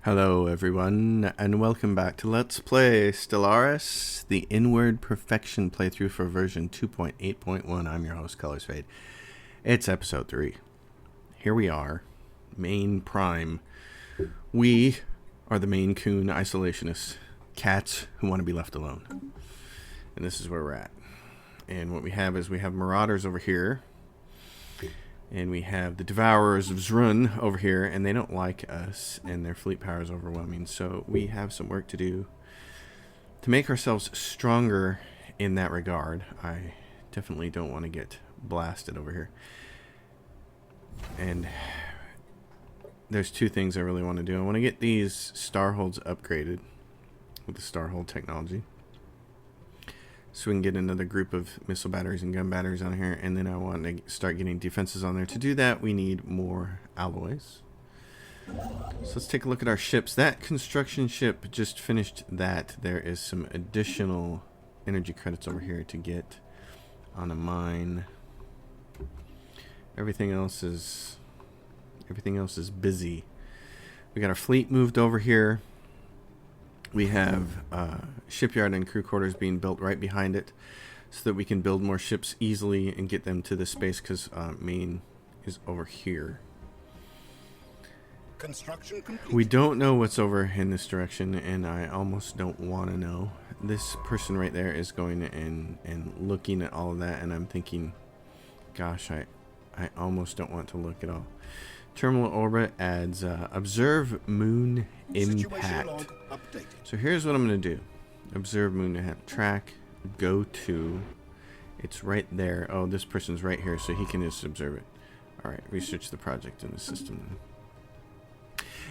Hello everyone, and welcome back to Let's Play Stellaris, the Inward Perfection playthrough for version 2.8.1. I'm your host, Colors Fade. It's episode 3. Here we are, Main Prime. We are the Maine Coon isolationists, cats who want to be left alone. And this is where we're at. And what we have is we have Marauders over here. And we have the Devourers of Zrun over here, and they don't like us, and their fleet power is overwhelming. So we have some work to do to make ourselves stronger in that regard. I definitely don't want to get blasted over here. And there's two things I really want to do. I want to get these Starholds upgraded with the Starhold technology, so we can get another group of missile batteries and gun batteries on here. And then I want to start getting defenses on there. To do that, we need more alloys. So let's take a look at our ships. That construction ship just finished that. There is some additional energy credits over here to get on a mine. Everything else is busy. We got our fleet moved over here. We have shipyard and crew quarters being built right behind it so that we can build more ships easily and get them to the space, because Maine is over here. Construction complete. We don't know what's over in this direction, and I almost don't want to know. This person right there is going and looking at all of that, and I'm thinking, gosh, I almost don't want to look at all. Terminal orbit adds observe moon impact. So here's what I'm going to do. Observe moon impact. Track. Go to. It's right there. Oh, this person's right here, so he can just observe it. Alright, research the project in the system.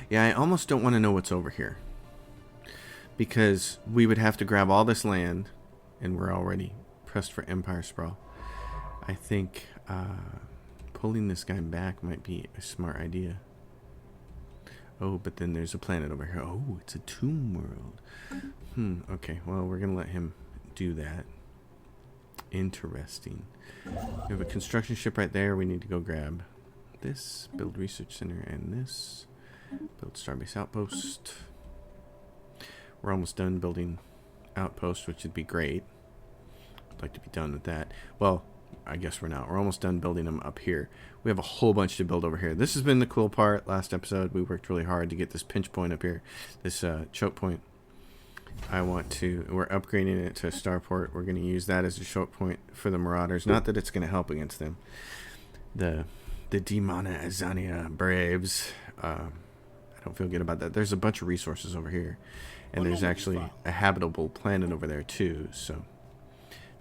Yeah, I almost don't want to know what's over here, because we would have to grab all this land, and we're already pressed for Empire Sprawl. I think pulling this guy back might be a smart idea. Oh, but then there's a planet over here. Oh, it's a tomb world. Okay, well, we're going to let him do that. Interesting. We have a construction ship right there. We need to go grab this. Build research center and this. Build starbase outpost. We're almost done building outpost, which would be great. I'd like to be done with that. Well, I guess we're not. We're almost done building them up here. We have a whole bunch to build over here. This has been the cool part. Last episode, we worked really hard to get this pinch point up here. This choke point. We're upgrading it to a starport. We're going to use that as a choke point for the Marauders. Not that it's going to help against them. The Demona Azania Braves. I don't feel good about that. There's a bunch of resources over here. And there's actually a habitable planet over there too. So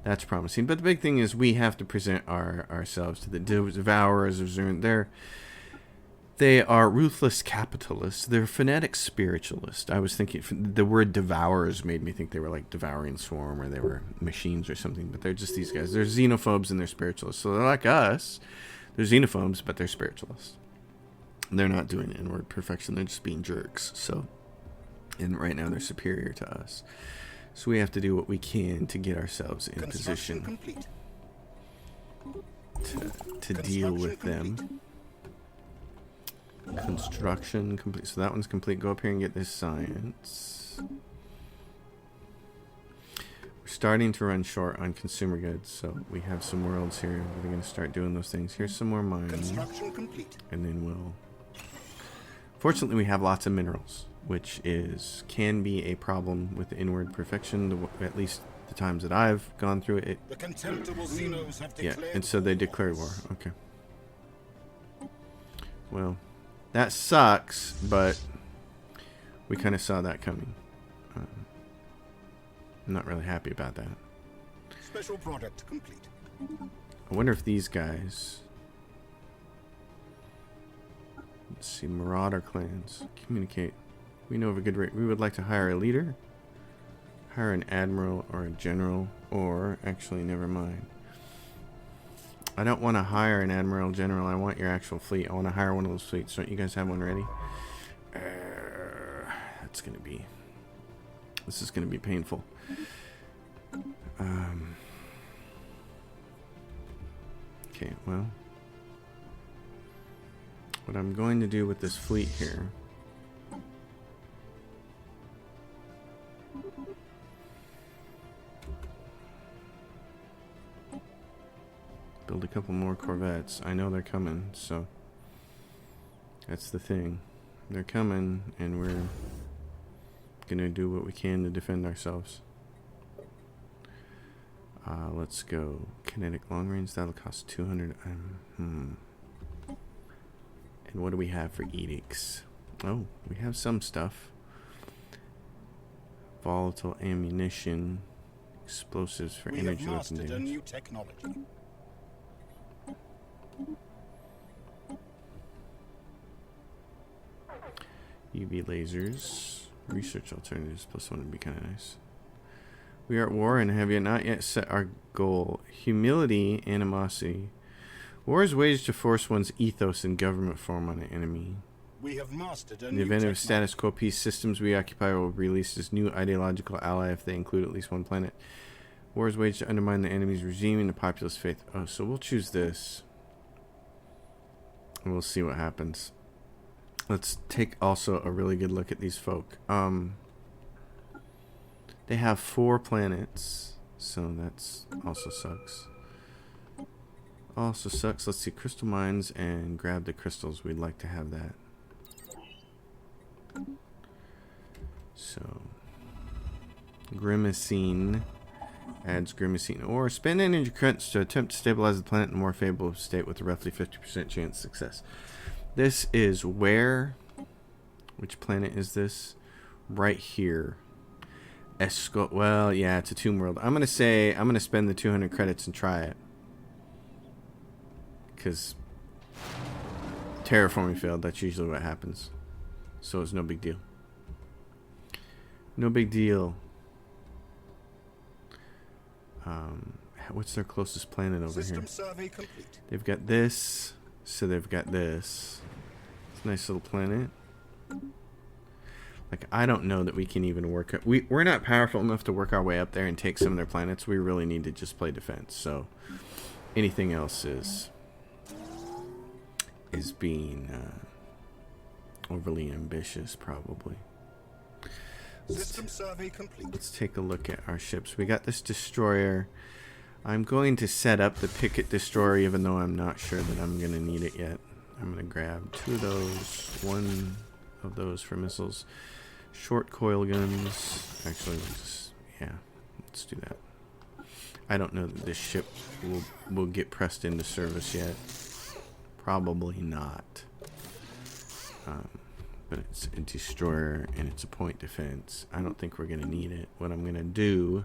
that's promising. But the big thing is we have to present ourselves to the Devourers of Zrun. They are ruthless capitalists. They're fanatic spiritualists. I was thinking, the word Devourers made me think they were like devouring swarm, or they were machines or something. But they're just these guys. They're xenophobes and they're spiritualists. So they're like us. They're xenophobes, but they're spiritualists. They're not doing inward perfection. They're just being jerks. So, and right now they're superior to us. So we have to do what we can to get ourselves in position to deal with them. Construction complete. So that one's complete. Go up here and get this science. We're starting to run short on consumer goods, so we have some worlds here. We're going to start doing those things. Here's some more mines. Construction complete. And then we'll... Fortunately, we have lots of minerals, which can be a problem with the inward perfection, at least the times that I've gone through it. The contemptible Xenos have Yeah, declared and so they declared war. Okay. Well, that sucks, but we kind of saw that coming. I'm not really happy about that. special product complete. I wonder if these guys... Let's see, Marauder clans. Communicate. We know of a good rate. We would like to hire a leader, hire an admiral or a general, or actually, never mind. I don't want to hire an admiral general. I want your actual fleet. I want to hire one of those fleets. Don't you guys have one ready? This is gonna be painful. Okay, well, what I'm going to do with this fleet here build a couple more corvettes. I know they're coming, so that's the thing. They're coming, and we're gonna do what we can to defend ourselves. Let's go kinetic long range. That'll cost 200. And what do we have for edicts? Oh, we have some stuff. Volatile ammunition, explosives for energy weapon damage. A new technology. UV lasers, research alternatives +1 would be kind of nice. We are at war and have not yet set our goal. Humility, animosity. War is waged to force one's ethos and government form on an enemy. We have mastered In the event of status quo peace, systems we occupy will release this new ideological ally if they include at least one planet. War is waged to undermine the enemy's regime and the populace faith. Oh, so we'll choose this. And we'll see what happens. Let's take also a really good look at these folk. They have 4 planets, so that's also sucks. Also sucks. Let's see, crystal mines and grab the crystals. We'd like to have that. So, grimacine adds grimacine, or spend energy credits to attempt to stabilize the planet in a more favorable state with a roughly 50% chance of success. This is where, which planet is this? Right here. Well, yeah, it's a tomb world. I'm gonna spend the 200 credits and try it, because terraforming failed. That's usually what happens, so it's no big deal. No big deal. What's their closest planet over here? Survey complete. They've got this, so they've got this. It's a nice little planet. Like, I don't know that we can even work it. We're not powerful enough to work our way up there and take some of their planets. We really need to just play defense. So anything else is being overly ambitious, probably. System survey complete. Let's take a look at our ships. We got this destroyer. I'm going to set up the picket destroyer, even though I'm not sure that I'm going to need it yet. I'm going to grab 2 of those, 1 of those for missiles. Short coil guns. Actually, let's do that. I don't know that this ship will get pressed into service yet. Probably not. But it's a destroyer and it's a point defense. I don't think we're going to need it. What I'm going to do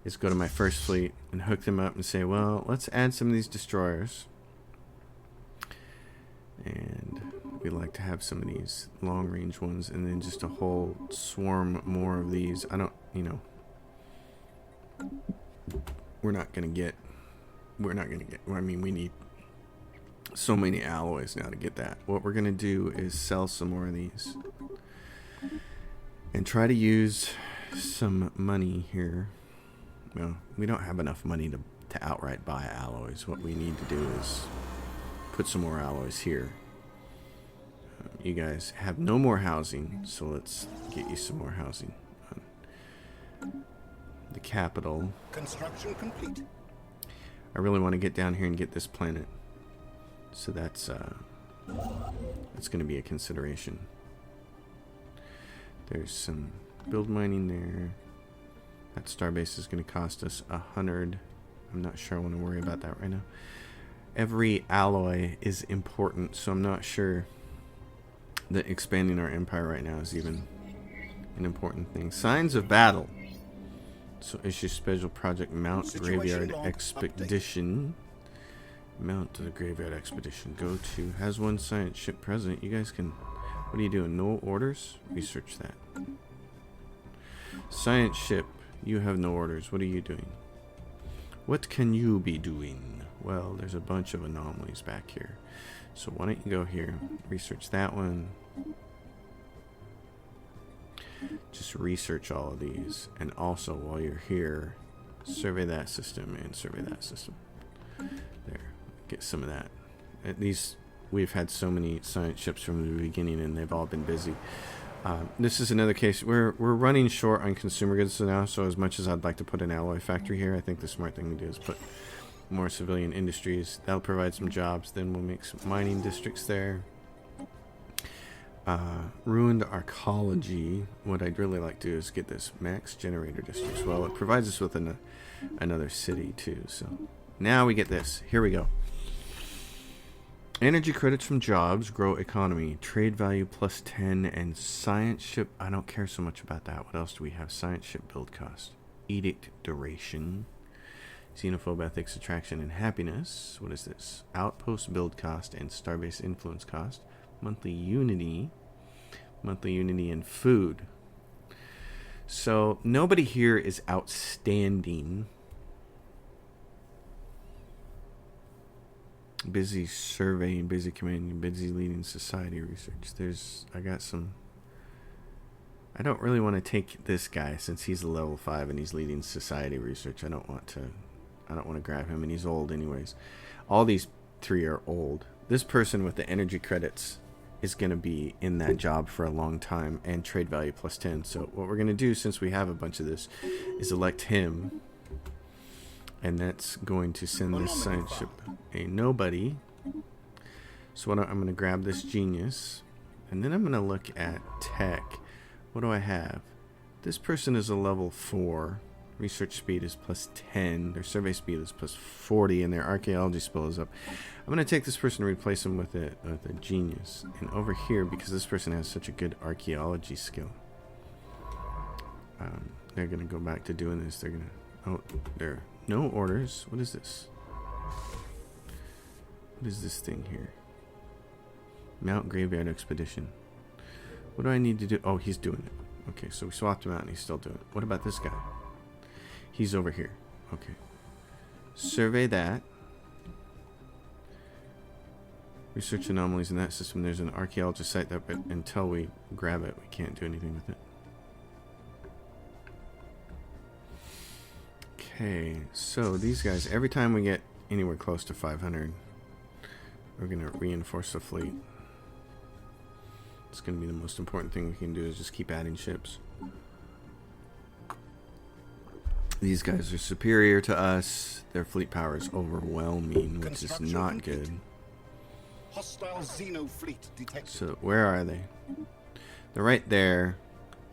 is go to my first fleet and hook them up and say, well, let's add some of these destroyers. And we like to have some of these long range ones, and then just a whole swarm more of these. I don't, we're not going to get, I mean, we need so many alloys now to get that. What we're going to do is sell some more of these and try to use some money here. Well, we don't have enough money to outright buy alloys. What we need to do is put some more alloys here. You guys have no more housing, so let's get you some more housing. The capital. Construction complete. I really want to get down here and get this planet. So that's going to be a consideration. There's some build mining there. That starbase is going to cost us 100. I'm not sure I want to worry about that right now. Every alloy is important, so I'm not sure that expanding our empire right now is even an important thing. Signs of battle. So issue special project Mount Graveyard Expedition. Mount to the Graveyard Expedition. Go to has 1 science ship present. You guys can. What are you doing? No orders? Research that. Science ship. You have no orders. What are you doing? What can you be doing? Well, there's a bunch of anomalies back here. So why don't you go here, research that one. Just research all of these. And also, while you're here, survey that system and survey that system. There. Get some of that. At least we've had so many science ships from the beginning and they've all been busy. This is another case. We're running short on consumer goods now, so as much as I'd like to put an alloy factory here, I think the smart thing to do is put more civilian industries. That'll provide some jobs. Then we'll make some mining districts there. Ruined archaeology. What I'd really like to do is get this max generator district as well. It provides us with another city too. So now we get this. Here we go. Energy credits from jobs, grow economy, trade value plus 10, and science ship. I don't care so much about that. What else do we have? Science ship build cost, edict duration, xenophobe ethics, attraction, and happiness. What is this? Outpost build cost and starbase influence cost. Monthly unity and food. So nobody here is outstanding. Busy surveying, busy commanding, busy leading society research. I don't really want to take this guy since he's a level 5 and he's leading society research. I don't want to grab him, and he's old anyways. All these 3 are old. This person with the energy credits is going to be in that job for a long time, and trade value plus 10. So what we're going to do, since we have a bunch of this, is elect him. And that's going to send this science ship a nobody. So I'm going to grab this genius. And then I'm going to look at tech. What do I have? This person is a level 4. Research speed is plus 10. Their survey speed is plus 40. And their archaeology skill is up. I'm going to take this person and replace him with a genius. And over here, because this person has such a good archaeology skill, they're going to go back to doing this. They're going to... Oh, there. No orders. What is this? What is this thing here? Mount Graveyard Expedition. What do I need to do? Oh, he's doing it. Okay, so we swapped him out and he's still doing it. What about this guy? He's over here. Okay. Survey that. Research anomalies in that system. There's an archaeologist site that, but until we grab it, we can't do anything with it. Okay, so these guys, every time we get anywhere close to 500, we're going to reinforce the fleet. It's going to be the most important thing we can do, is just keep adding ships. These guys are superior to us. Their fleet power is overwhelming, which is not good. Hostile Xeno fleet detected. So where are they? They're right there.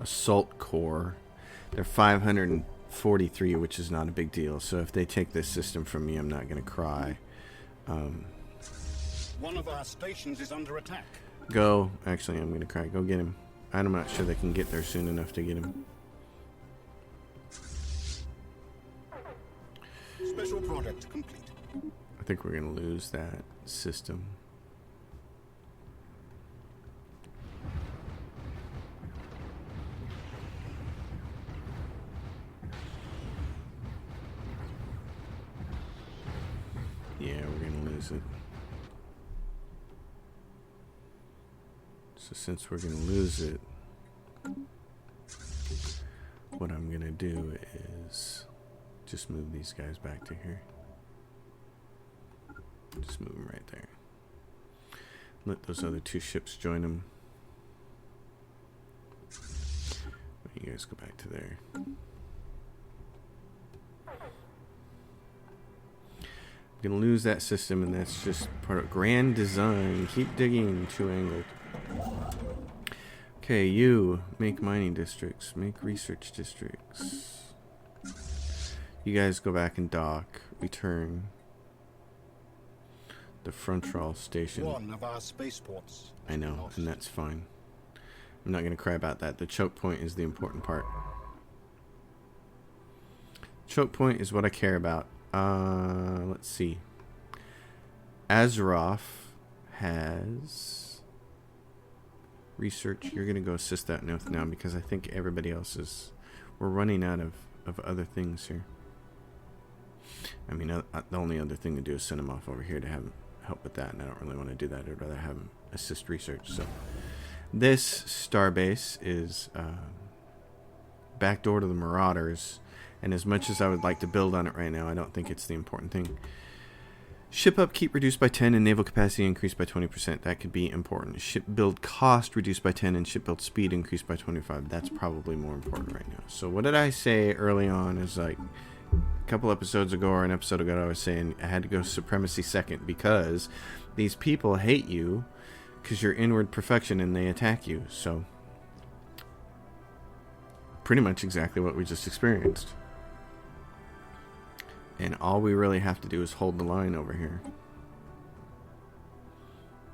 Assault Corps. They're 543, which is not a big deal. So if they take this system from me, I'm not going to cry. One of our stations is under attack. Go. Actually, I'm going to cry. Go get him. I'm not sure they can get there soon enough to get him. Special product complete. I think we're going to lose that system. Yeah, we're going to lose it. So since we're going to lose it, what I'm going to do is just move these guys back to here. Just move them right there. Let those other 2 ships join them. You guys go back to there. I'm going to lose that system, and that's just part of grand design. Keep digging, 2-angled. Okay, you make mining districts, make research districts. You guys go back and dock, return. The frontal station. One of our spaceports. I know, and that's fine. I'm not going to cry about that. The choke point is the important part. Choke point is what I care about. Let's see. Azeroth has research. You're going to go assist that note now, because I think everybody else is... We're running out of other things here. I mean, the only other thing to do is send him off over here to have him help with that, and I don't really want to do that. I'd rather have him assist research. So this starbase is backdoor to the Marauders, and as much as I would like to build on it right now, I don't think it's the important thing. Ship upkeep reduced by 10 and naval capacity increased by 20%. That could be important. Ship build cost reduced by 10 and ship build speed increased by 25. That's probably more important right now. So what did I say early on is, like, A couple episodes ago or an episode ago, I was saying I had to go supremacy second because these people hate you because you're inward perfection and they attack you. So pretty much exactly what we just experienced. And all we really have to do is hold the line over here.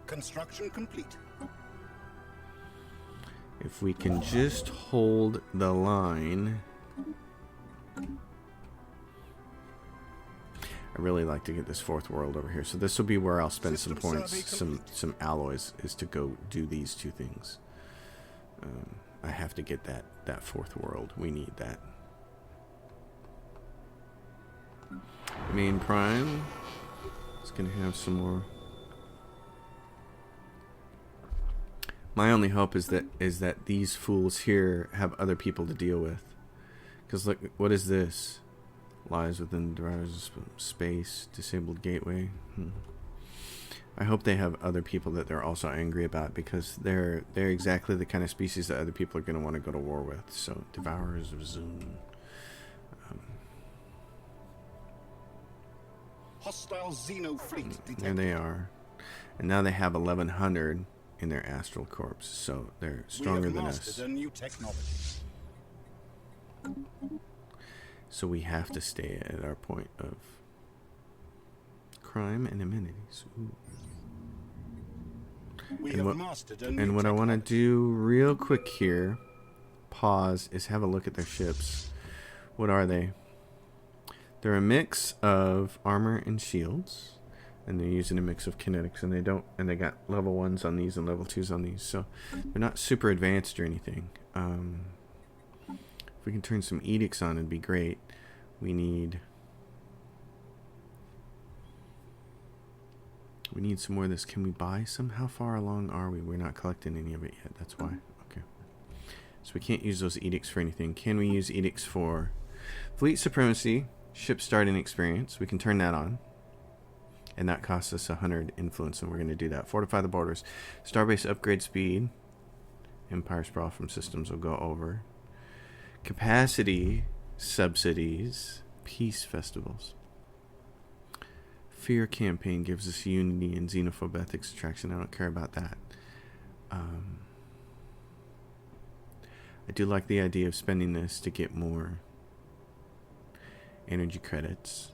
Construction complete. If we can just hold the line. I really like to get this fourth world over here. So this will be where I'll spend some points, some alloys, is to go do these two things. I have to get that fourth world. We need that. Main prime. It's going to have some more. My only hope is that these fools here have other people to deal with. Because look, what is this? Lies within the driver's space, disabled gateway. I hope they have other people that they're also angry about, because they're exactly the kind of species that other people are going to want to go to war with. So, Devourers of Zoom. Hostile Xeno fleet detected. There they are. And now they have 1100 in their astral corps, so they're stronger than us. We have mastered a new technology. So we have to stay at our point of crime and amenities. Ooh. And what I want to do real quick here, pause, is have a look at their ships. What are they? They're a mix of armor and shields, and they're using a mix of kinetics, and they got level 1s on these and level 2s on these, so they're not super advanced or anything. If we can turn some edicts on, it'd be great. We need some more of this. Can we buy some? How far along are we? We're not collecting any of it yet. That's why. Okay. So we can't use those edicts for anything. Can we use edicts for fleet supremacy, ship starting experience? We can turn that on. And that costs us 100 influence, and we're going to do that. Fortify the borders. Starbase upgrade speed. Empire sprawl from systems will go over. Capacity subsidies. Peace festivals. Fear campaign gives us unity and xenophobe ethics attraction. I don't care about that. I do like the idea of spending this to get more energy credits.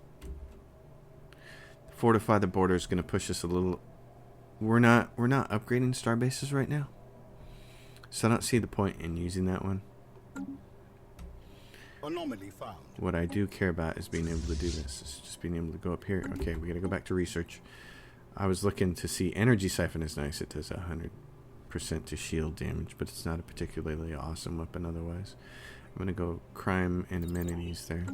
Fortify the border is going to push us a little. We're not upgrading star bases right now, so I don't see the point in using that one. Anomaly found. What I do care about is being able to do this. Is just being able to go up here. Okay, we got to go back to research. I was looking to see energy siphon is nice. It does 100% to shield damage, but it's not a particularly awesome weapon otherwise. I'm gonna go crime and amenities there.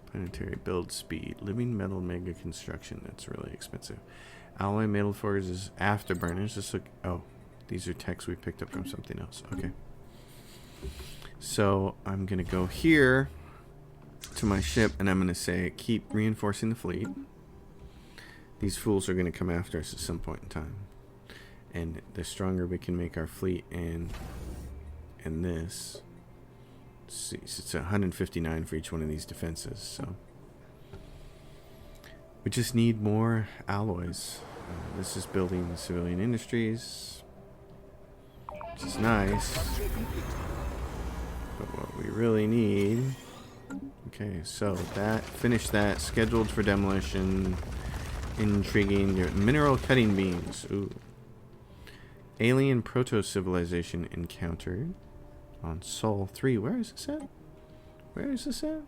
Planetary build speed. Living metal mega construction. That's really expensive. Alloy metal forges afterburners. Just look. Oh, these are techs we picked up from something else. Okay. So I'm gonna go here to my ship, and I'm gonna say keep reinforcing the fleet. These fools are gonna come after us at some point in time, and the stronger we can make our fleet and this. See, it's 159 for each one of these defenses, so we just need more alloys. This is building the civilian industries, which is nice, but what we really need. Okay, so finish that, scheduled for demolition. Intriguing. Mineral cutting beams. Ooh. Alien proto-civilization encountered on Sol 3. Where is this at? Where is this at?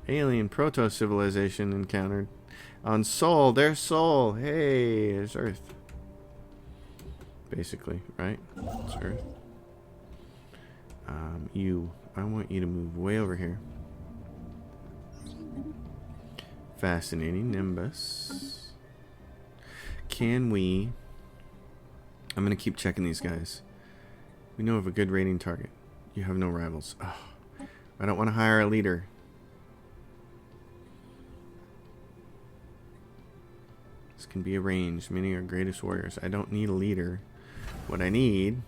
Alien proto-civilization encountered on Sol. There's Sol. Hey, there's Earth. Basically, right? It's Earth. I want you to move way over here. Fascinating. Nimbus. Can we... I'm going to keep checking these guys. We know of a good rating target. You have no rivals. Oh, I don't want to hire a leader. This can be arranged. Many are greatest warriors. I don't need a leader. What I need...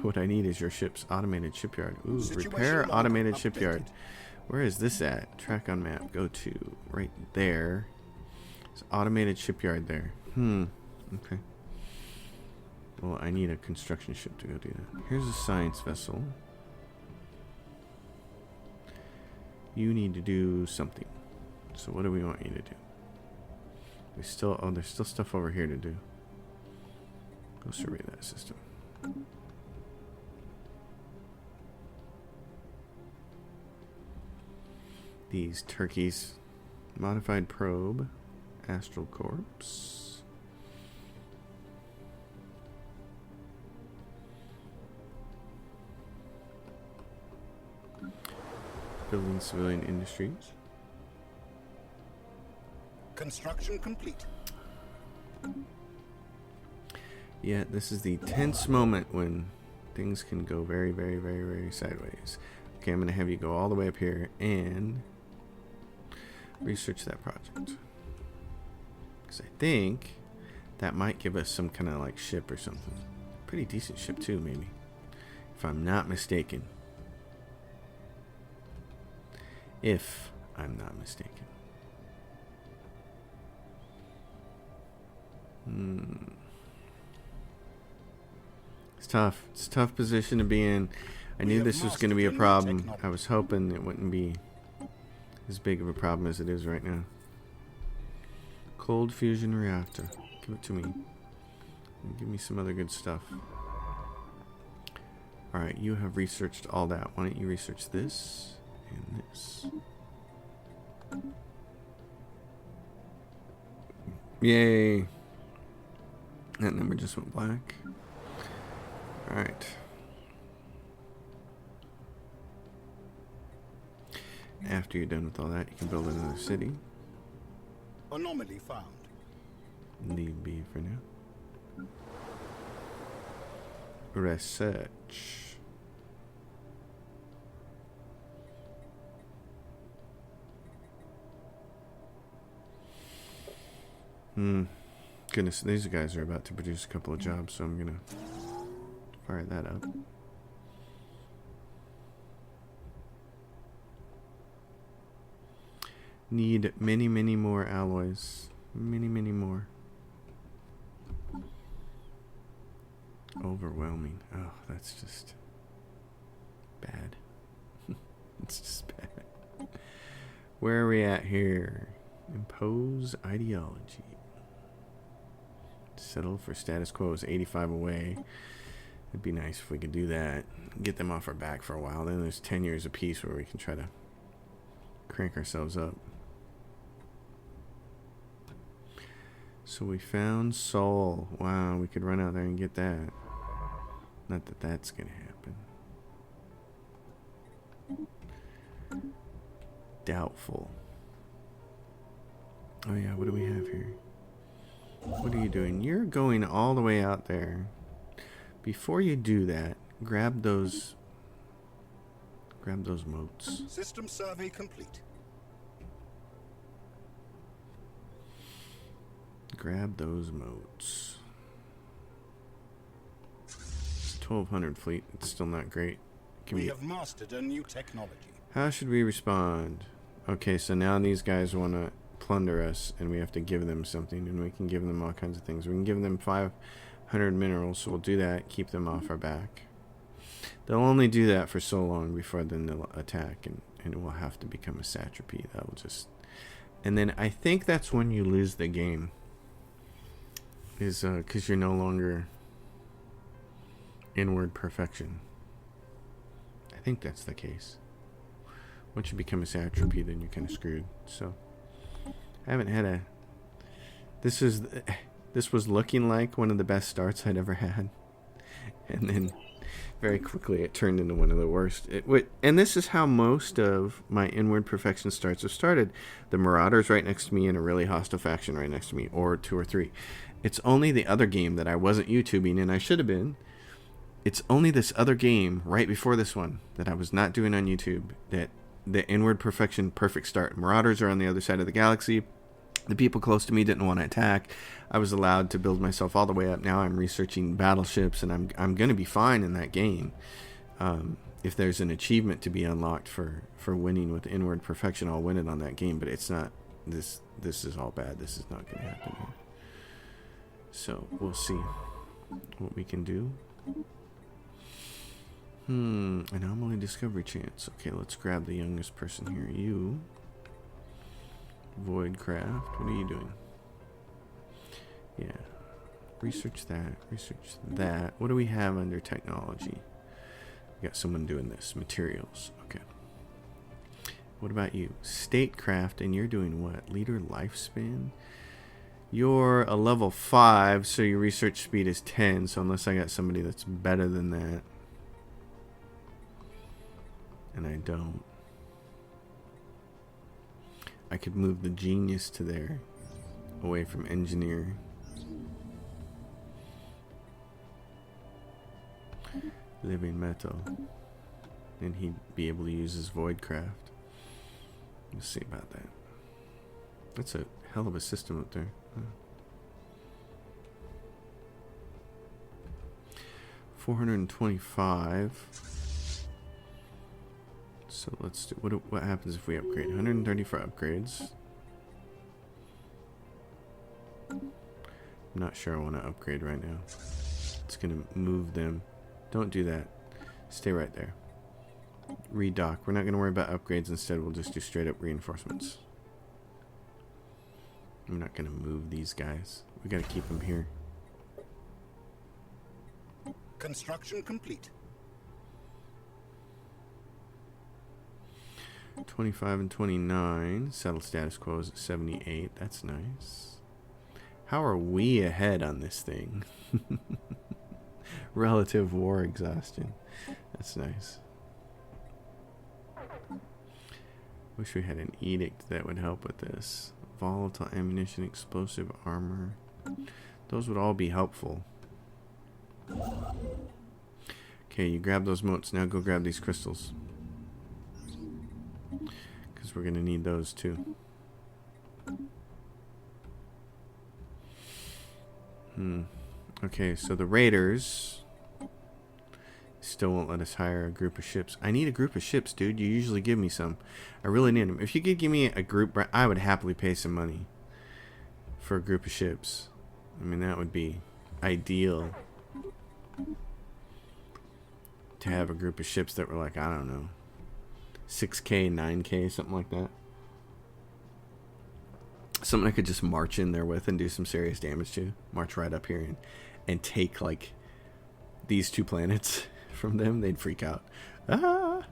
What I need is your ship's automated shipyard. Ooh, Situation repair log automated updated. shipyard. Where is this at? Track on map. Go to right there. It's automated shipyard there. Okay. Well, I need a construction ship to go do that. Here's a science vessel. You need to do something. So what do we want you to do? We still, oh, there's still stuff over here to do. Go survey that system. These turkeys. Modified probe. Astral corpse. Building civilian industries. Construction complete. Yeah, this is the tense moment when things can go very, very, very, very sideways. Okay, I'm going to have you go all the way up here and research that project. Because I think that might give us some kind of like ship or something. Pretty decent ship too, maybe. If I'm not mistaken. If I'm not mistaken. It's tough. It's a tough position to be in. I knew this was going to be a problem. I was hoping it wouldn't be as big of a problem as it is right now. Cold fusion reactor. Give it to me. And give me some other good stuff. Alright, you have researched all that. Why don't you research this and this? Yay! That number just went black. Alright. After you're done with all that, you can build another city. Anomaly found. Leave B for now. Research. Goodness, these guys are about to produce a couple of jobs, so I'm gonna fire that up. Need many, many more alloys. Many, many more. Overwhelming. Oh, that's just bad. It's just bad. Where are we at here? Impose ideology. Settle for status quo is 85 away. It'd be nice if we could do that. Get them off our back for a while. Then there's 10 years of peace where we can try to crank ourselves up. So we found Sol. Wow, we could run out there and get that. Not that that's gonna happen. Doubtful. Oh yeah, what do we have here? What are you doing? You're going all the way out there. Before you do that, grab those moats. System survey complete. Grab those moats. 1200 fleet. It's still not great. We have mastered a new technology. How should we respond? Okay, so now these guys want to plunder us, and we have to give them something, and we can give them all kinds of things. We can give them 500 minerals, so we'll do that. Keep them off our back. They'll only do that for so long before then they'll attack, and it will have to become a satrapy. That'll just, and then I think that's when you lose the game. Is because you're no longer inward perfection. I think that's the case. Once you become a satrapy, then you're kind of screwed. So I haven't had a. This was looking like one of the best starts I'd ever had, and then very quickly it turned into one of the worst. And this is how most of my inward perfection starts have started. The Marauders right next to me and a really hostile faction right next to me, or 2 or 3. It's only the other game that I wasn't YouTubing, and I should have been. It's only this other game right before this one that I was not doing on YouTube that the inward perfection perfect start. Marauders are on the other side of the galaxy. The people close to me didn't want to attack. I was allowed to build myself all the way up. Now I'm researching battleships, and I'm going to be fine in that game. If there's an achievement to be unlocked for winning with inward perfection, I'll win it on that game. But it's not. This is all bad. This is not going to happen here. So we'll see what we can do. Anomaly discovery chance. Okay, let's grab the youngest person here. You. Voidcraft. What are you doing? Yeah. Research that. Research that. What do we have under technology? We got someone doing this. Materials. Okay. What about you? Statecraft, and you're doing what? Leader lifespan? You're a level 5, so your research speed is 10, so unless I got somebody that's better than that. And I don't. I could move the genius to there, away from engineer. Living metal. And he'd be able to use his voidcraft. Let's see about that. That's a hell of a system up there. Huh. 425. So let's do. What happens if we upgrade? 130 for upgrades. I'm not sure I want to upgrade right now. It's gonna move them. Don't do that. Stay right there. Redock. We're not gonna worry about upgrades. Instead, we'll just do straight up reinforcements. I'm not gonna move these guys. We gotta keep them here. Construction complete. 25 and 29. Settle status quo is at 78. That's nice. How are we ahead on this thing? Relative war exhaustion. That's nice. Wish we had an edict that would help with this. Volatile ammunition, explosive armor. Those would all be helpful. Okay, you grab those motes. Now go grab these crystals. Because we're going to need those too. Okay, so the raiders still won't let us hire a group of ships. I need a group of ships, dude. You usually give me some. I really need them. If you could give me a group, I would happily pay some money for a group of ships. I mean, that would be ideal. To have a group of ships that were like, I don't know, 6K, 9K, something like that. Something I could just march in there with and do some serious damage to. March right up here and take, like, these 2 planets from them. They'd freak out. Ah!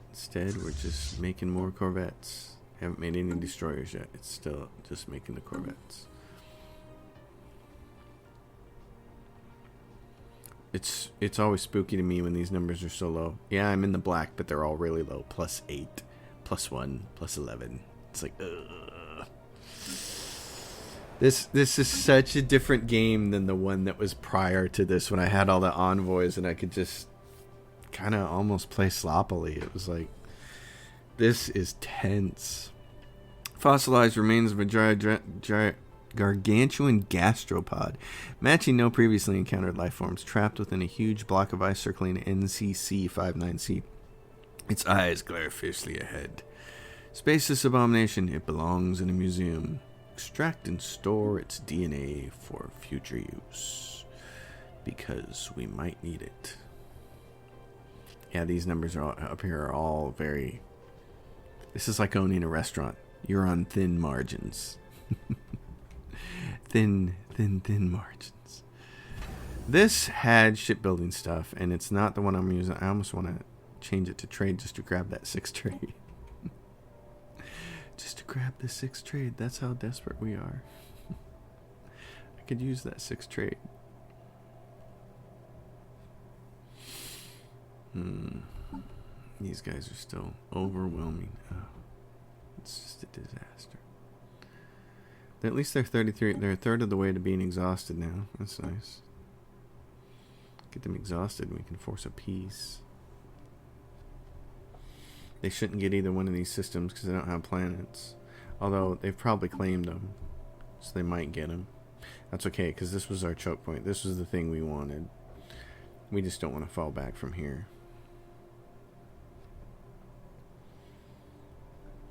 Instead, we're just making more corvettes. Haven't made any destroyers yet. It's still just making the corvettes. It's always spooky to me when these numbers are so low. Yeah, I'm in the black, but they're all really low. +8, +1, +11. It's like, ugh. This is such a different game than the one that was prior to this, when I had all the envoys and I could just kind of almost play sloppily. It was like, this is tense. Fossilized remains of a gargantuan gastropod, matching no previously encountered life forms, trapped within a huge block of ice circling NCC-59C. Its eyes glare fiercely ahead. Spaceless abomination, it belongs in a museum. Extract and store its DNA for future use, because we might need it. Yeah, these numbers are up here are all very... This is like owning a restaurant. You're on thin margins. thin margins. This had shipbuilding stuff, and it's not the one I'm using. I almost want to change it to trade just to grab that 6th trade. Just to grab the 6th trade. That's how desperate we are. I could use that 6th trade. These guys are still overwhelming. Oh, it's just a disaster. At least they're 33. They're a third of the way to being exhausted now. That's nice. Get them exhausted and we can force a peace. They shouldn't get either one of these systems because they don't have planets. Although they've probably claimed them. So they might get them. That's okay because this was our choke point. This was the thing we wanted. We just don't want to fall back from here.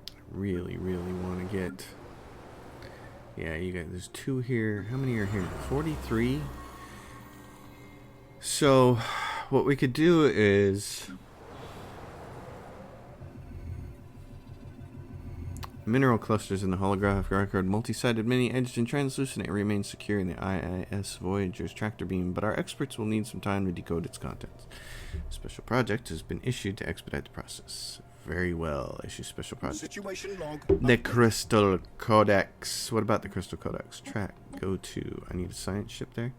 I really, really want to get... Yeah, you guys, there's 2 here. How many are here? 43? So, what we could do is... Mineral clusters in the holographic record, multi-sided, many-edged, and translucent. It remains secure in the IIS Voyager's tractor beam, but our experts will need some time to decode its contents. A special project has been issued to expedite the process. Very well. Issue special project. Situation log. The Crystal Codex. What about the Crystal Codex? Track. Go to. I need a science ship there.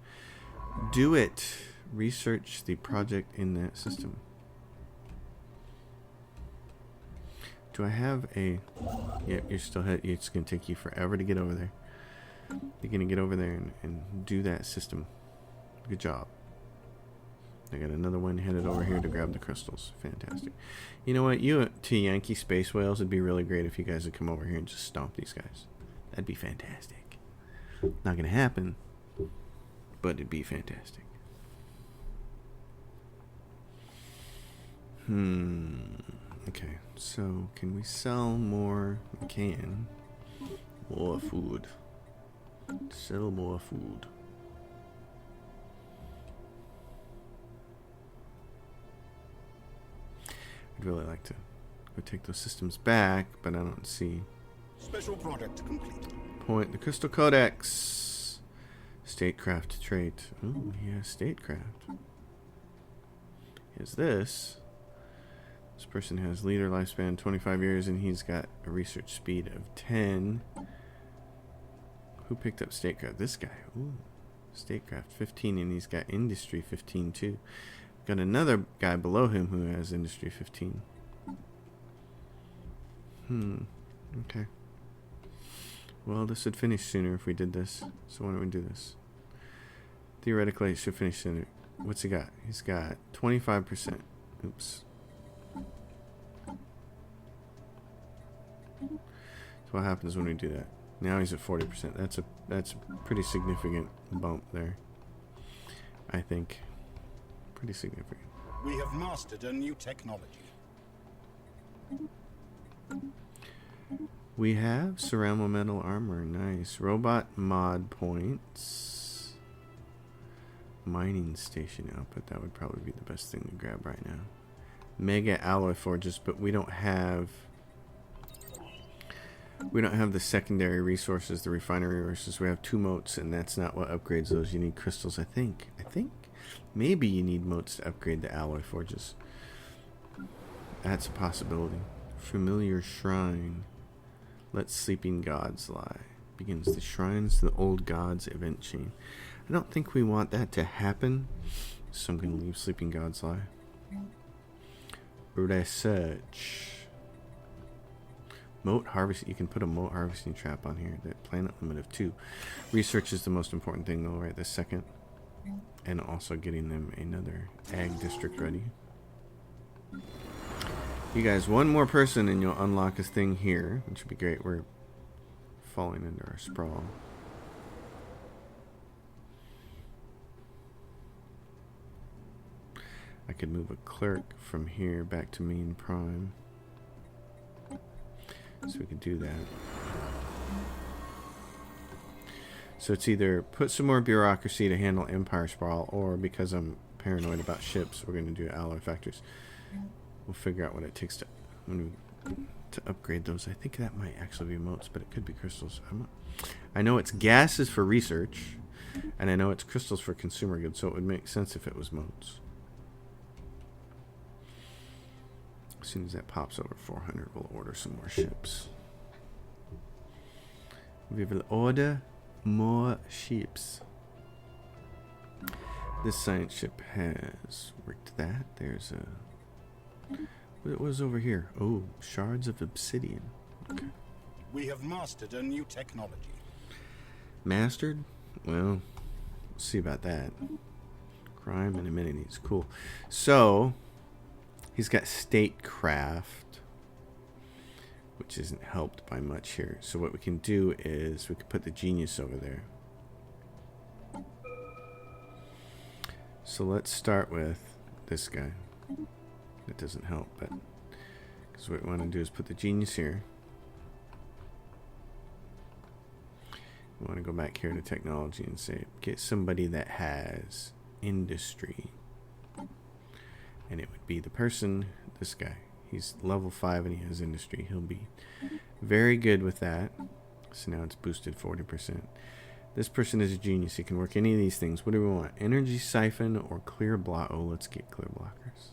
Do it. Research the project in that system. Do I have a... Yep, you're still... It's going to take you forever to get over there. You're going to get over there and do that system. Good job. I got another one headed over here to grab the crystals. Fantastic. You know what? You two Yankee space whales, it'd be really great if you guys would come over here and just stomp these guys. That'd be fantastic. Not going to happen, but it'd be fantastic. Okay, so can we sell more? We can. More food. Sell more food. I'd really like to go take those systems back, but I don't see. Special product complete. Point the Crystal Codex. Statecraft trait. Oh, yeah, statecraft. Is this? This person has leader lifespan 25 years and he's got a research speed of 10. Who picked up statecraft? This guy. Ooh. Statecraft 15 and he's got industry 15 too. Got another guy below him who has industry 15. Okay. Well, this would finish sooner if we did this. So why don't we do this? Theoretically, it should finish sooner. What's he got? He's got 25%. Oops. So what happens when we do that? Now he's at 40%. That's a pretty significant bump there. I think. Pretty significant. We have mastered a new technology. We have ceramic metal armor. Nice. Robot mod points. Mining station output. That would probably be the best thing to grab right now. Mega alloy forges, but we don't have the secondary resources, the refinery resources. We have 2 motes, and that's not what upgrades those. You need crystals, I think. Maybe you need motes to upgrade the alloy forges. That's a possibility. Familiar shrine. Let sleeping gods lie. Begins the shrines to the old gods event chain. I don't think we want that to happen, so I'm going to leave sleeping gods lie. Research. Mote harvest. You can put a mote harvesting trap on here. The planet limit of 2. Research is the most important thing though, right this second. And also getting them another ag district ready. You guys, one more person and you'll unlock a thing here, which would be great. We're falling into our sprawl. I could move a clerk from here back to main prime. So we could do that. So it's either put some more bureaucracy to handle empire sprawl, or because I'm paranoid about ships, we're going to do alloy factories. We'll figure out what it takes to upgrade those. I think that might actually be motes, but it could be crystals. I know it's gases for research, and I know it's crystals for consumer goods, so it would make sense if it was motes. As soon as that pops over 400, we'll order some more ships. We will order more ships. This science ship has worked that. There's a... What was over here? Oh, shards of obsidian. Okay. We have mastered a new technology. Mastered? Well, we'll see about that. Crime and amenities. Cool. So, he's got statecraft, which isn't helped by much here. So what we can do is we can put the genius over there. So let's start with this guy. That doesn't help, but because what we want to do is put the genius here. We want to go back here to technology and say, get somebody that has industry. And it would be the person, this guy. He's level 5 and he has industry. He'll be very good with that. So now it's boosted 40%. This person is a genius. He can work any of these things. What do we want? Energy siphon or clear block? Oh, let's get clear blockers.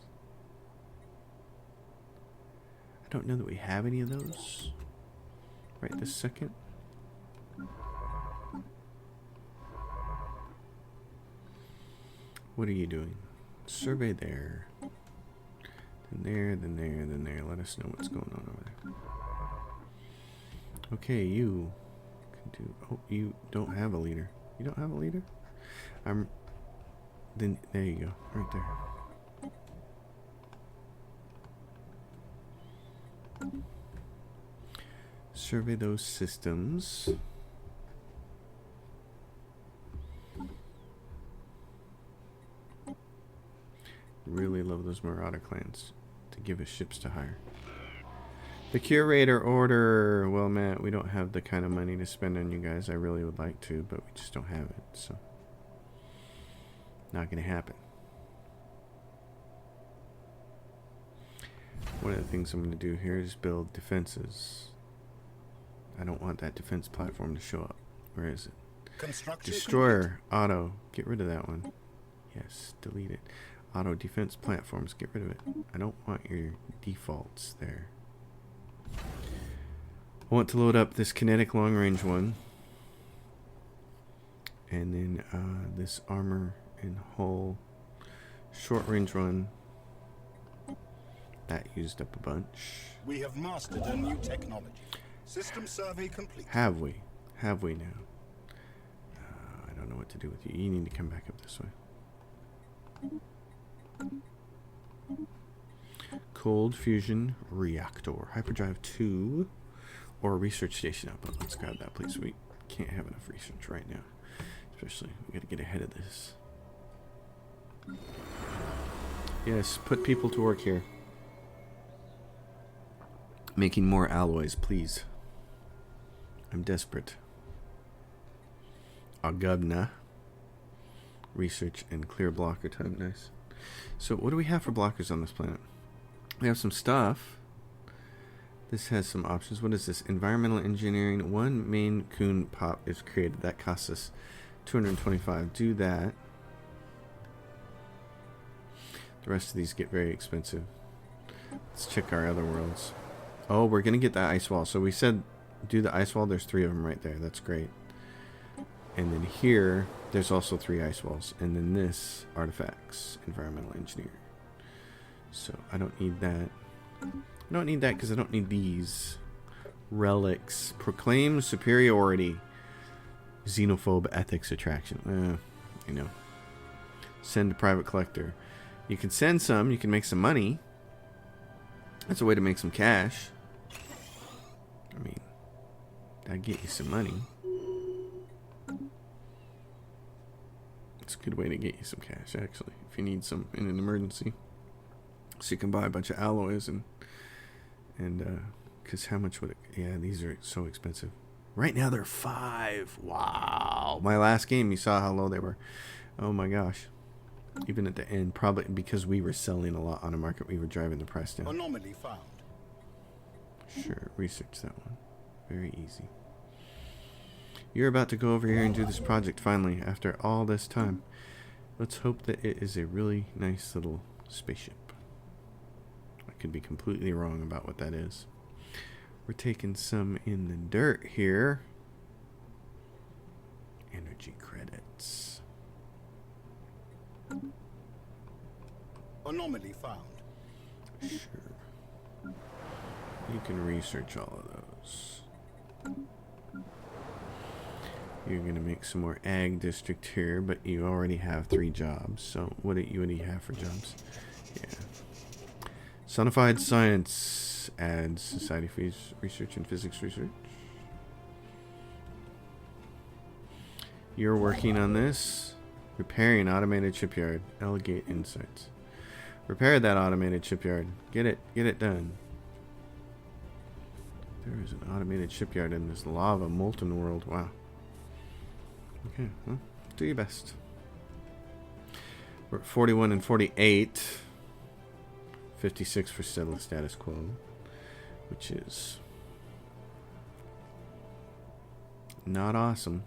I don't know that we have any of those right this second. What are you doing? Survey there. Then there, then there, then there. Let us know what's going on over there. Okay, you can do... Oh, you don't have a leader. You don't have a leader? Then there you go. Right there. Survey those systems. Really love those Marauder clans to give us ships to hire. The curator order. Well, Matt, we don't have the kind of money to spend on you guys. I really would like to, but we just don't have it. So, not going to happen. One of the things I'm going to do here is build defenses. I don't want that defense platform to show up. Where is it? Destroyer. Auto. Get rid of that one. Yes, delete it. Auto defense platforms. Get rid of it. I don't want your defaults there. I want to load up this kinetic long range one. And then this armor and hull short range one. That used up a bunch. We have mastered a new technology. System survey complete. Have we? Have we now? I don't know what to do with you. You need to come back up this way. Cold fusion reactor. Hyperdrive 2 or research station output. Let's grab that, please. We can't have enough research right now. Especially, we got to get ahead of this. Yes, put people to work here. Making more alloys, please. I'm desperate. Agubna. Research and clear blocker time. Nice. So what do we have for blockers on this planet? We have some stuff. This has some options. What is this? Environmental engineering. One main coon pop is created. That costs us 225. Do that. The rest of these get very expensive. Let's check our other worlds. Oh, we're going to get that ice wall. So we said do the ice wall. There's 3 of them right there. That's great. And then here, there's also 3 ice walls. And then this, artifacts, environmental engineer. So I don't need that. I don't need that because I don't need these. Relics. Proclaim superiority. Xenophobe ethics attraction. You know. Send to private collector. You can send some. You can make some money. That's a way to make some cash. I mean, that'd get you some money. It's a good way to get you some cash, actually, if you need some in an emergency. So you can buy a bunch of alloys and because how much would it? Yeah, these are so expensive. Right now they're 5. Wow. My last game, you saw how low they were. Oh my gosh. Even at the end, probably because we were selling a lot on the market, we were driving the price down. Anomaly found. Sure, research that one. Very easy. You're about to go over here and do this project finally, after all this time. Let's hope that it is a really nice little spaceship. I could be completely wrong about what that is. We're taking some in the dirt here. Energy credits. Anomaly found. Sure. You can research all of those. You're gonna make some more ag district here, but you already have 3 jobs. So what do you have for jobs? Yeah. Sonified science adds society fees, research and physics research. You're working on this. Repairing automated shipyard. Allegate insights. Repair that automated shipyard. Get it done. There is an automated shipyard in this lava molten world. Wow. Okay, well, do your best. We're at 41 and 48. 56 for settle status quo, which is not awesome.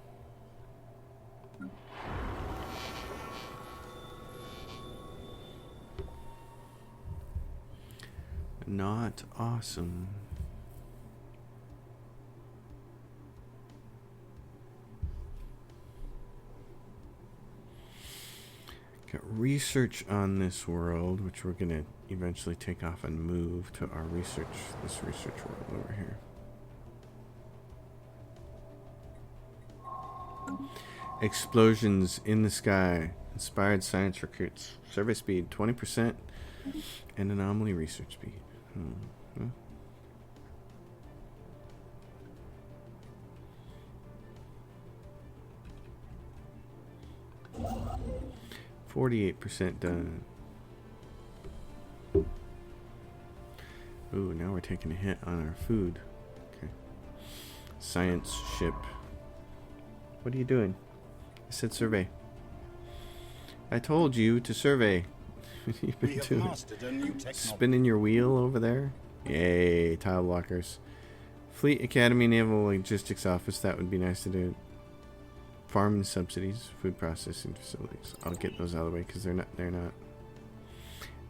Not awesome. Got research on this world, which we're gonna eventually take off and move to our research, this research world over here. Explosions in the sky. Inspired science recruits. Survey speed 20% and anomaly research speed. Hmm. 48% done. Ooh, now we're taking a hit on our food. Okay. Science ship. What are you doing? I said survey. I told you to survey. What have you been doing? Spinning your wheel over there? Yay, tile blockers. Fleet Academy Naval Logistics Office, that would be nice to do. Farming subsidies, food processing facilities. I'll get those out of the way because they're not. And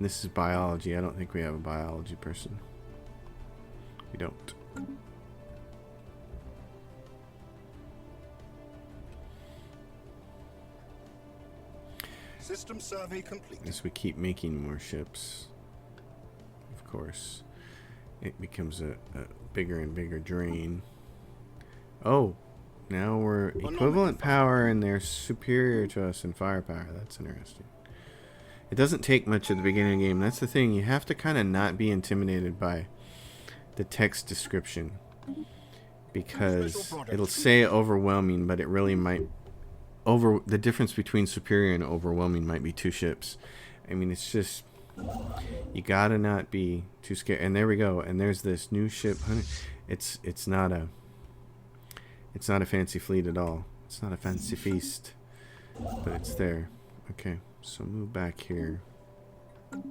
this is biology. I don't think we have a biology person. We don't. System survey complete. As we keep making more ships, of course, it becomes a bigger and bigger drain. Oh, now we're equivalent power and they're superior to us in firepower. That's interesting. It doesn't take much at the beginning of the game. That's the thing. You have to kind of not be intimidated by the text description, because it'll say overwhelming, but it really might the difference between superior and overwhelming might be 2 ships. I mean, it's just, you gotta not be too scared. And there we go. And there's this new ship. It's not a fancy fleet at all. It's not a fancy feast, but it's there. Okay, so move back here. And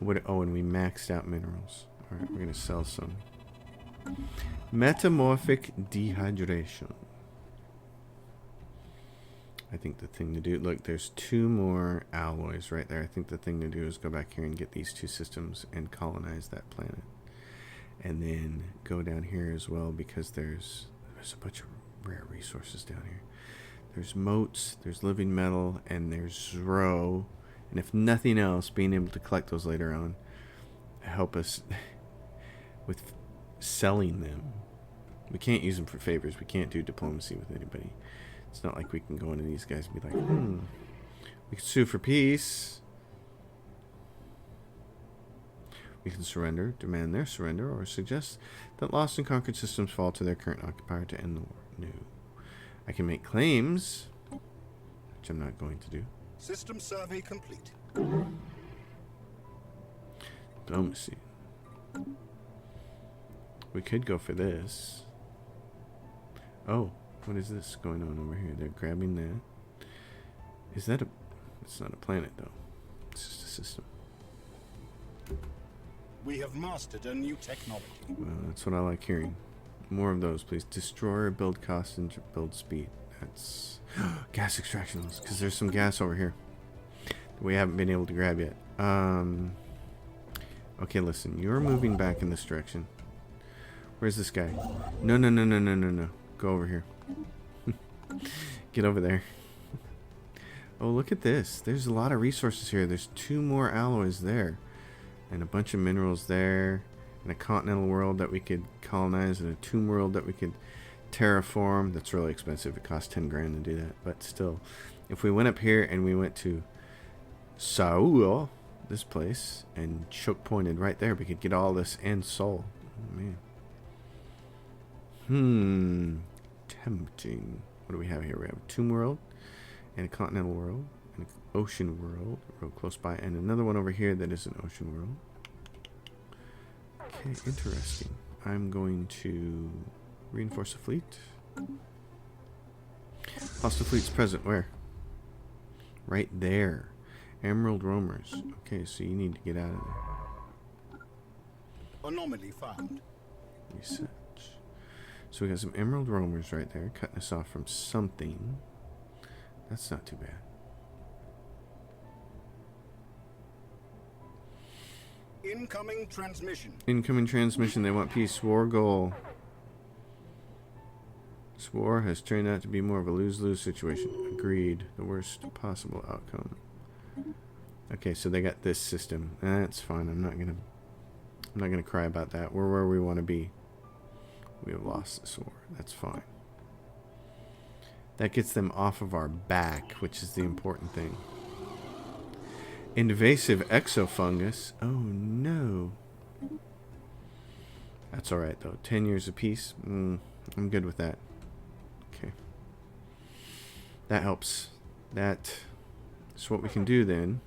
we maxed out minerals. All right, we're gonna sell some. Metamorphic dehydration. I think the thing to do, look, there's 2 more alloys right there. I think the thing to do is go back here and get these 2 systems and colonize that planet. And then go down here as well, because there's a bunch of rare resources down here. There's motes, there's living metal, and there's Zro. And if nothing else, being able to collect those later on help us with selling them. We can't use them for favors. We can't do diplomacy with anybody. It's not like we can go into these guys and be like, we can sue for peace. We can surrender, demand their surrender, or suggest that lost and conquered systems fall to their current occupier to end the war. No. I can make claims, which I'm not going to do. System survey complete. Diplomacy. We could go for this. Oh. What is this going on over here? They're grabbing that. Is that a... It's not a planet, though. It's just a system. We have mastered a new technology. Well, that's what I like hearing. More of those, please. Destroyer, build cost, and build speed. That's... gas extractions, because there's some gas over here that we haven't been able to grab yet. Okay, listen. You're moving back in this direction. Where's this guy? No. Go over here. Get over there. Oh, look at this. There's a lot of resources here. There's 2 more alloys there. And a bunch of minerals there. And a continental world that we could colonize. And a tomb world that we could terraform. That's really expensive. It costs 10 grand to do that. But still, if we went up here and we went to Saul, this place, and choke pointed right there, we could get all this and Sol. Oh, man. Tempting. What do we have here? We have a tomb world and a continental world and an ocean world real close by, and another one over here that is an ocean world. Okay, interesting. I'm going to reinforce the fleet. Hostile fleet's present. Where? Right there. Emerald roamers. Okay, so you need to get out of there. Anomaly found. Research. So we got some emerald roamers right there, cutting us off from something. That's not too bad. Incoming transmission. Incoming transmission. They want peace. War goal. This war has turned out to be more of a lose-lose situation. Agreed. The worst possible outcome. Okay, so they got this system. That's fine. I'm not gonna cry about that. We're where we want to be. We have lost this war. That's fine. That gets them off of our back, which is the important thing. Invasive exofungus. Oh no. That's alright though. 10 years of peace. I'm good with that. Okay. That helps. So what we can do then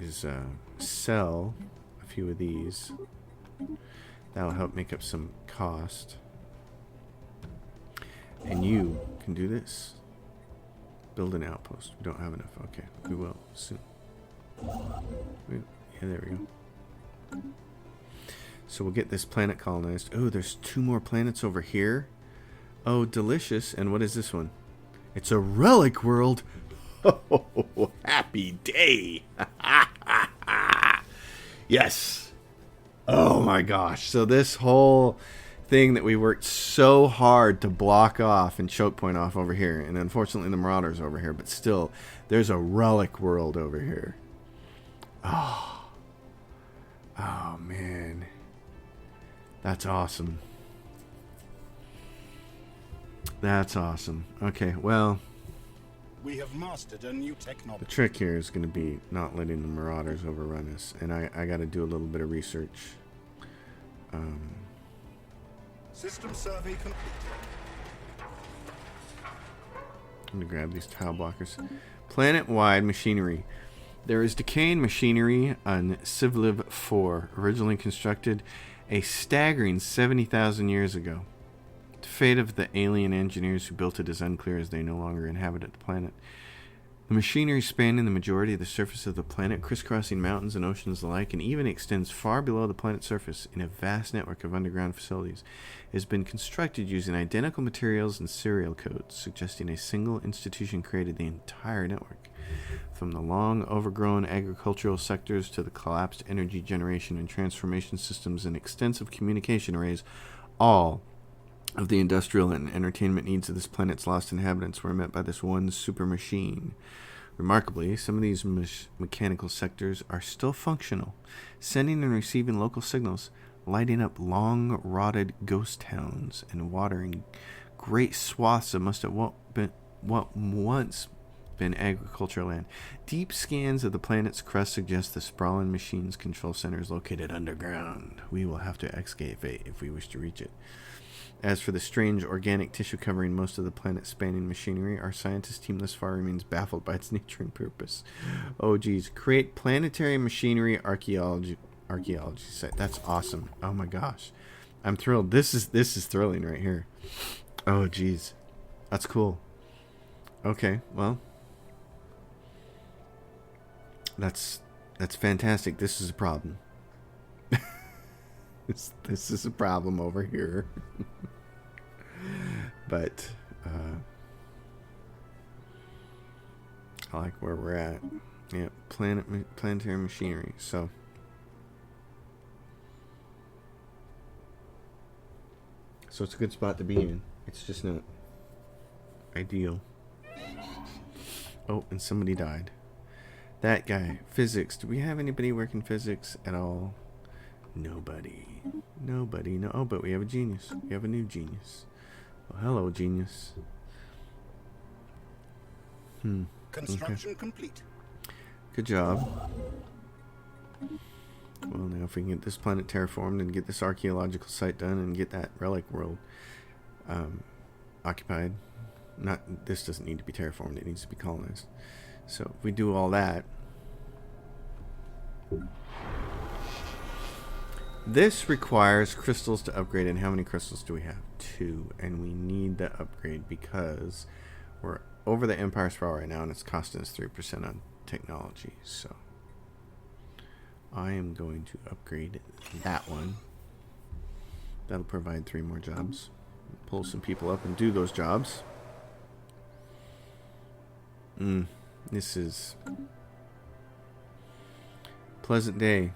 is sell a few of these. That'll help make up some cost. And you can do this. Build an outpost. We don't have enough. Okay, we will soon. Yeah, there we go. So we'll get this planet colonized. Oh, there's 2 more planets over here. Oh, delicious. And what is this one? It's a relic world. Oh, happy day. Yes. Oh my gosh. So this whole thing that we worked so hard to block off and choke point off over here, and unfortunately the Marauders over here, but still, there's a relic world over here. Oh man. That's awesome. That's awesome. Okay, well, We have mastered a new technology. the trick here is going to be not letting the Marauders overrun us, and I got to do a little bit of research. System survey complete. I'm going to grab these tile blockers. Planet-wide machinery. There is decaying machinery on Civliv 4, originally constructed a staggering 70,000 years ago. The fate of the alien engineers who built it is unclear, as they no longer inhabit the planet. The machinery spanning the majority of the surface of the planet, crisscrossing mountains and oceans alike, and even extends far below the planet's surface in a vast network of underground facilities, has been constructed using identical materials and serial codes, suggesting a single institution created the entire network. From the long overgrown agricultural sectors to the collapsed energy generation and transformation systems and extensive communication arrays, all of the industrial and entertainment needs of this planet's lost inhabitants were met by this one super machine. Remarkably, some of these mechanical sectors are still functional, sending and receiving local signals, lighting up long rotted ghost towns and watering great swaths of what once been agricultural land. Deep scans of the planet's crust suggest the sprawling machine's control center is located underground. We will have to excavate if we wish to reach it. As for the strange organic tissue covering most of the planet-spanning machinery, our scientist team thus far remains baffled by its nature and purpose. Oh geez, create planetary machinery archaeology site. That's awesome. Oh my gosh, I'm thrilled. This is thrilling right here. Oh geez, that's cool. Okay, well, that's fantastic. This is a problem. This is a problem over here. But I like where we're at. Yeah, planetary machinery. So it's a good spot to be in. It's just not ideal. Oh, and somebody died. That guy. Physics. Do we have anybody working physics at all? Nobody. Nobody. No. Oh, but we have a genius. We have a new genius. Well, hello, genius. Construction Okay. complete. Good job. Well, now if we can get this planet terraformed and get this archaeological site done and get that relic world occupied. Not, this doesn't need to be terraformed. It needs to be colonized. So if we do all that, this requires crystals to upgrade. And how many crystals do we have? 2. And we need the upgrade because we're over the Empire Sprawl right now, and it's costing us 3% on technology. So I am going to upgrade that one. That'll provide 3 more jobs. Pull some people up and do those jobs. This is pleasant day.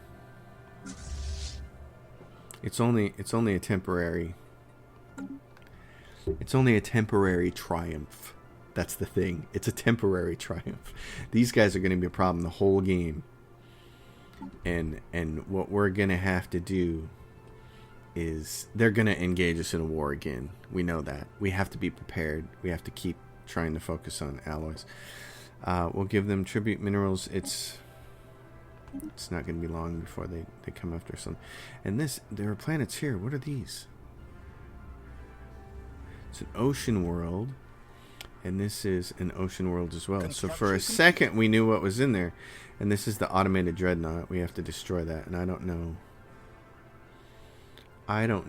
It's only a temporary. It's only a temporary triumph. That's the thing. It's a temporary triumph. These guys are going to be a problem the whole game. And what we're going to have to do is they're going to engage us in a war again. We know that. We have to be prepared. We have to keep trying to focus on alloys. We'll give them tribute minerals. It's not going to be long before they come after some. And there are planets here. What are these? It's an ocean world. And this is an ocean world as well. So for a second, we knew what was in there. And this is the automated dreadnought. We have to destroy that. And I don't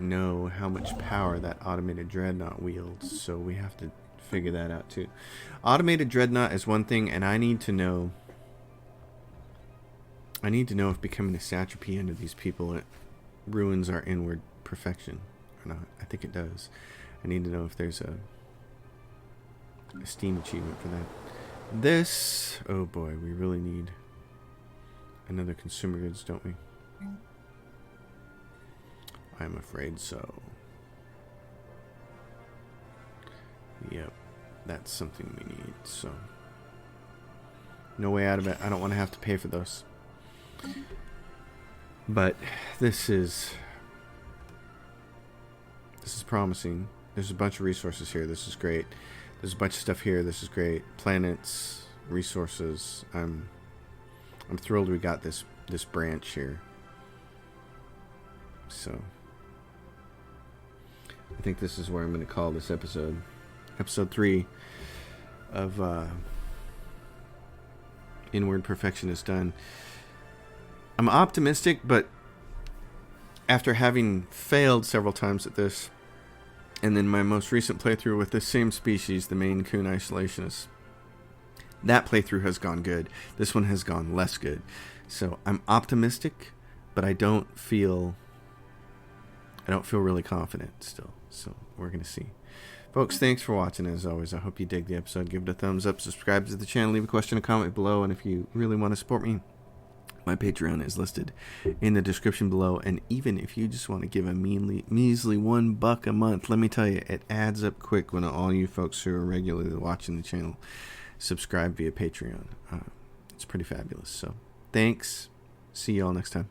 know how much power that automated dreadnought wields. So we have to figure that out too. Automated dreadnought is one thing. And I need to know if becoming a satrapy under these people, it ruins our inward perfection or not. I think it does. I need to know if there's a Steam achievement for that. This, oh boy, we really need another consumer goods, don't we? I'm afraid so. Yep, that's something we need. So no way out of it. I don't want to have to pay for those. But this is promising. There's a bunch of resources here. This is great. There's a bunch of stuff here. This is great. Planets, resources. I'm thrilled we got this branch here. So I think this is where I'm going to call this episode. Episode 3 of Inward Perfection is done. I'm optimistic, but after having failed several times at this, and then my most recent playthrough with the same species, the Maine Coon Isolationist, that playthrough has gone good. This one has gone less good. So I'm optimistic, but I don't feel really confident still. So we're going to see. Folks, thanks for watching as always. I hope you dig the episode. Give it a thumbs up, subscribe to the channel, leave a question or comment below, and if you really want to support me, my Patreon is listed in the description below. And even if you just want to give a measly $1 a month, let me tell you, it adds up quick when all you folks who are regularly watching the channel subscribe via Patreon. It's pretty fabulous. So thanks. See you all next time.